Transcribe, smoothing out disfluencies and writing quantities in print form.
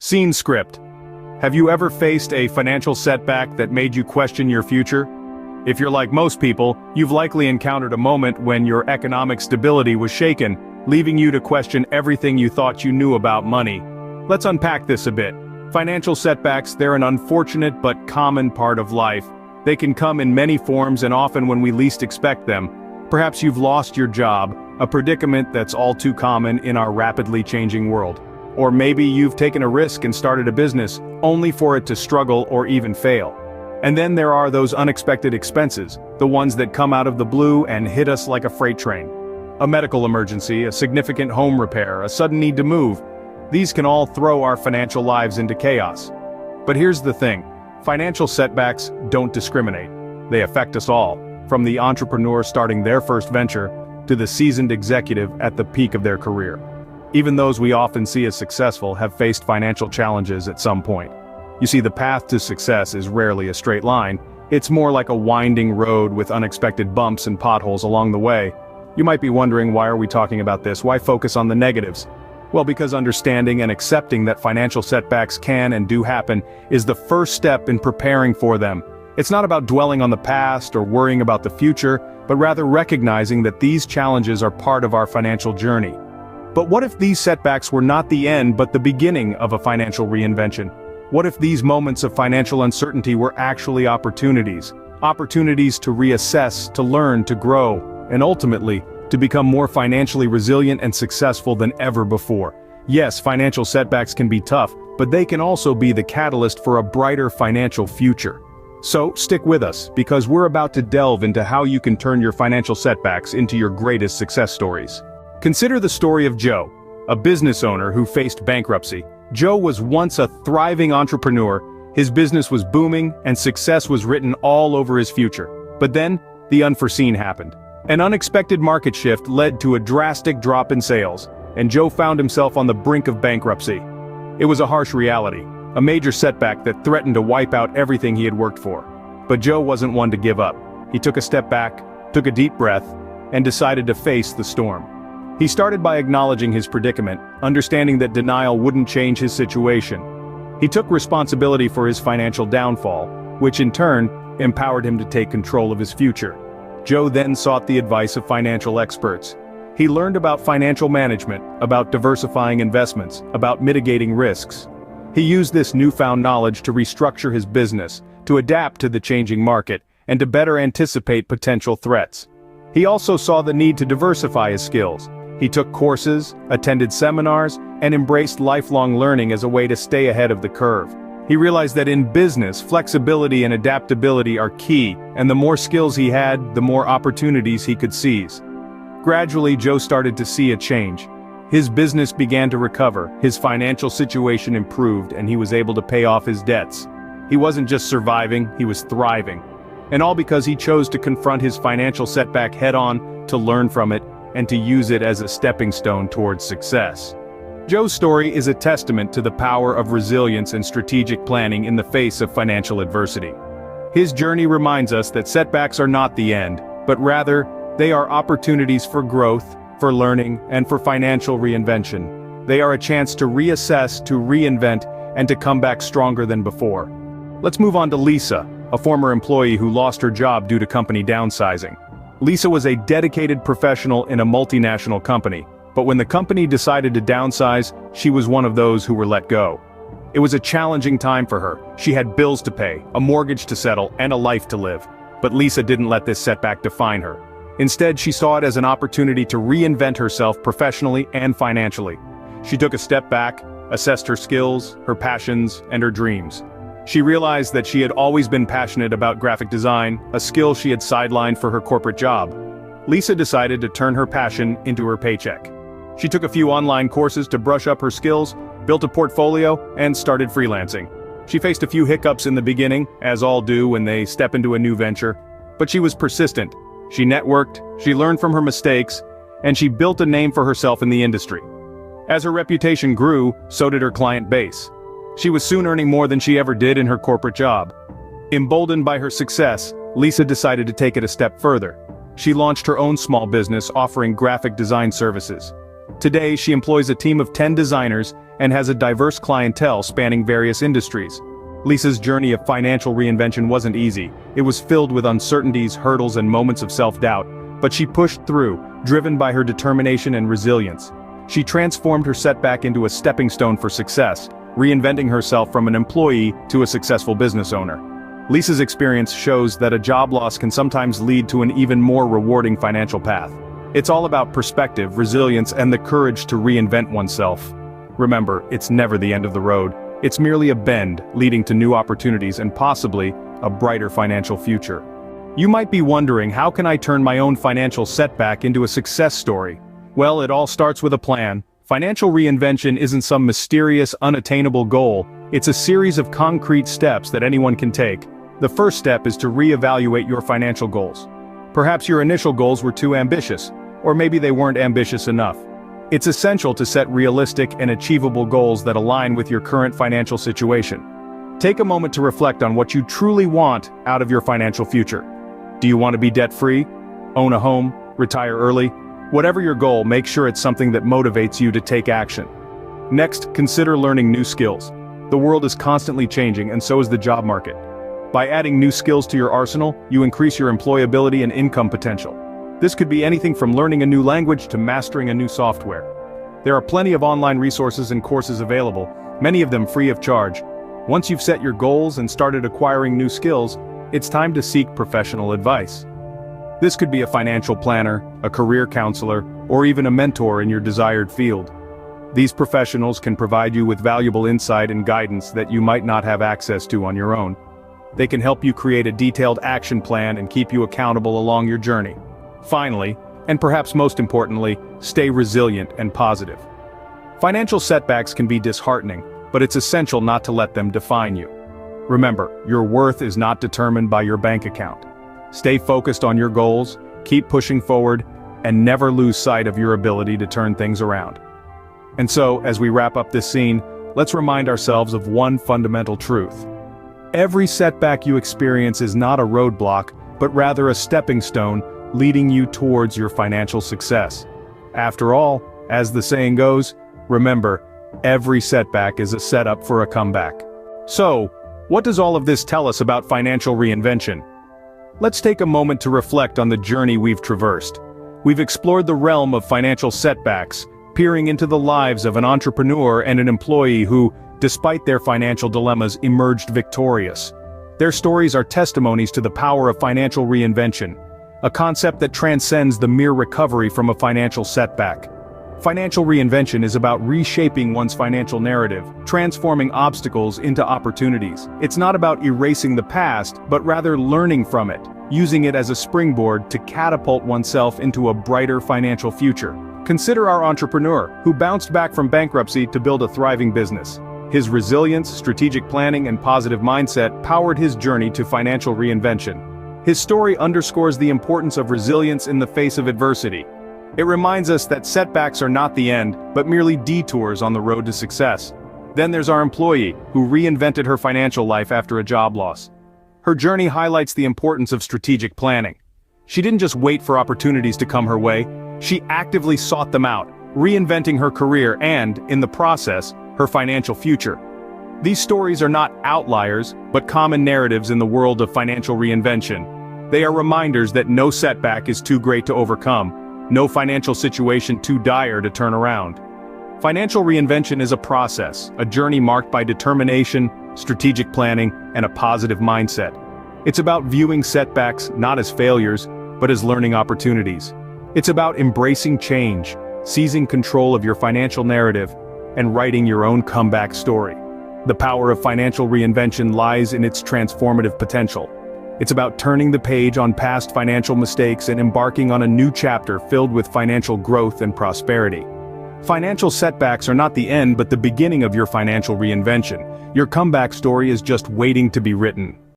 Scene script. Have you ever faced a financial setback that made you question your future? If you're like most people, you've likely encountered a moment when your economic stability was shaken, leaving you to question everything you thought you knew about money. Let's unpack this a bit. Financial setbacks, they're an unfortunate but common part of life. They can come in many forms and often when we least expect them. Perhaps you've lost your job, a predicament that's all too common in our rapidly changing world. Or maybe you've taken a risk and started a business, only for it to struggle or even fail. And then there are those unexpected expenses, the ones that come out of the blue and hit us like a freight train. A medical emergency, a significant home repair, a sudden need to move. These can all throw our financial lives into chaos. But here's the thing, financial setbacks don't discriminate. They affect us all, from the entrepreneur starting their first venture, to the seasoned executive at the peak of their career. Even those we often see as successful have faced financial challenges at some point. You see, the path to success is rarely a straight line. It's more like a winding road with unexpected bumps and potholes along the way. You might be wondering, why are we talking about this? Why focus on the negatives? Well, because understanding and accepting that financial setbacks can and do happen is the first step in preparing for them. It's not about dwelling on the past or worrying about the future, but rather recognizing that these challenges are part of our financial journey. But what if these setbacks were not the end but the beginning of a financial reinvention? What if these moments of financial uncertainty were actually opportunities? Opportunities to reassess, to learn, to grow, and ultimately, to become more financially resilient and successful than ever before. Yes, financial setbacks can be tough, but they can also be the catalyst for a brighter financial future. So, stick with us, because we're about to delve into how you can turn your financial setbacks into your greatest success stories. Consider the story of Joe, a business owner who faced bankruptcy. Joe was once a thriving entrepreneur, his business was booming, and success was written all over his future. But then, the unforeseen happened. An unexpected market shift led to a drastic drop in sales, and Joe found himself on the brink of bankruptcy. It was a harsh reality, a major setback that threatened to wipe out everything he had worked for. But Joe wasn't one to give up. He took a step back, took a deep breath, and decided to face the storm. He started by acknowledging his predicament, understanding that denial wouldn't change his situation. He took responsibility for his financial downfall, which in turn empowered him to take control of his future. Joe then sought the advice of financial experts. He learned about financial management, about diversifying investments, about mitigating risks. He used this newfound knowledge to restructure his business, to adapt to the changing market, and to better anticipate potential threats. He also saw the need to diversify his skills. He took courses, attended seminars, and embraced lifelong learning as a way to stay ahead of the curve. He realized that in business, flexibility and adaptability are key, and the more skills he had, the more opportunities he could seize. Gradually, Joe started to see a change. His business began to recover, his financial situation improved, and he was able to pay off his debts. He wasn't just surviving, he was thriving. And all because he chose to confront his financial setback head-on, to learn from it, and to use it as a stepping stone towards success. Joe's story is a testament to the power of resilience and strategic planning in the face of financial adversity. His journey reminds us that setbacks are not the end, but rather, they are opportunities for growth, for learning, and for financial reinvention. They are a chance to reassess, to reinvent, and to come back stronger than before. Let's move on to Lisa, a former employee who lost her job due to company downsizing. Lisa was a dedicated professional in a multinational company, but when the company decided to downsize, she was one of those who were let go. It was a challenging time for her. She had bills to pay, a mortgage to settle, and a life to live. But Lisa didn't let this setback define her. Instead, she saw it as an opportunity to reinvent herself professionally and financially. She took a step back, assessed her skills, her passions, and her dreams. She realized that she had always been passionate about graphic design, a skill she had sidelined for her corporate job. Lisa decided to turn her passion into her paycheck. She took a few online courses to brush up her skills, built a portfolio, and started freelancing. She faced a few hiccups in the beginning, as all do when they step into a new venture, but she was persistent. She networked, she learned from her mistakes, and she built a name for herself in the industry. As her reputation grew, so did her client base. She was soon earning more than she ever did in her corporate job. Emboldened by her success, Lisa decided to take it a step further. She launched her own small business offering graphic design services. Today, she employs a team of 10 designers and has a diverse clientele spanning various industries. Lisa's journey of financial reinvention wasn't easy. It was filled with uncertainties, hurdles, and moments of self-doubt, but she pushed through, driven by her determination and resilience. She transformed her setback into a stepping stone for success, reinventing herself from an employee to a successful business owner. Lisa's experience shows that a job loss can sometimes lead to an even more rewarding financial path. It's all about perspective, resilience, and the courage to reinvent oneself. Remember, it's never the end of the road. It's merely a bend, leading to new opportunities and possibly a brighter financial future. You might be wondering, how can I turn my own financial setback into a success story? Well, it all starts with a plan. Financial reinvention isn't some mysterious, unattainable goal. It's a series of concrete steps that anyone can take. The first step is to reevaluate your financial goals. Perhaps your initial goals were too ambitious, or maybe they weren't ambitious enough. It's essential to set realistic and achievable goals that align with your current financial situation. Take a moment to reflect on what you truly want out of your financial future. Do you want to be debt-free? Own a home? Retire early? Whatever your goal, make sure it's something that motivates you to take action. Next, consider learning new skills. The world is constantly changing, and so is the job market. By adding new skills to your arsenal, you increase your employability and income potential. This could be anything from learning a new language to mastering a new software. There are plenty of online resources and courses available, many of them free of charge. Once you've set your goals and started acquiring new skills, it's time to seek professional advice. This could be a financial planner, a career counselor, or even a mentor in your desired field. These professionals can provide you with valuable insight and guidance that you might not have access to on your own. They can help you create a detailed action plan and keep you accountable along your journey. Finally, and perhaps most importantly, stay resilient and positive. Financial setbacks can be disheartening, but it's essential not to let them define you. Remember, your worth is not determined by your bank account. Stay focused on your goals, keep pushing forward, and never lose sight of your ability to turn things around. And so, as we wrap up this scene, let's remind ourselves of one fundamental truth. Every setback you experience is not a roadblock, but rather a stepping stone leading you towards your financial success. After all, as the saying goes, remember, every setback is a setup for a comeback. So, what does all of this tell us about financial reinvention? Let's take a moment to reflect on the journey we've traversed. We've explored the realm of financial setbacks, peering into the lives of an entrepreneur and an employee who, despite their financial dilemmas, emerged victorious. Their stories are testimonies to the power of financial reinvention, a concept that transcends the mere recovery from a financial setback. Financial reinvention is about reshaping one's financial narrative, transforming obstacles into opportunities. It's not about erasing the past, but rather learning from it, using it as a springboard to catapult oneself into a brighter financial future. Consider our entrepreneur, who bounced back from bankruptcy to build a thriving business. His resilience, strategic planning, and positive mindset powered his journey to financial reinvention. His story underscores the importance of resilience in the face of adversity. It reminds us that setbacks are not the end, but merely detours on the road to success. Then there's our employee, who reinvented her financial life after a job loss. Her journey highlights the importance of strategic planning. She didn't just wait for opportunities to come her way, she actively sought them out, reinventing her career and, in the process, her financial future. These stories are not outliers, but common narratives in the world of financial reinvention. They are reminders that no setback is too great to overcome, no financial situation too dire to turn around. Financial reinvention is a process, a journey marked by determination, strategic planning, and a positive mindset. It's about viewing setbacks not as failures, but as learning opportunities. It's about embracing change, seizing control of your financial narrative, and writing your own comeback story. The power of financial reinvention lies in its transformative potential. It's about turning the page on past financial mistakes and embarking on a new chapter filled with financial growth and prosperity. Financial setbacks are not the end but the beginning of your financial reinvention. Your comeback story is just waiting to be written.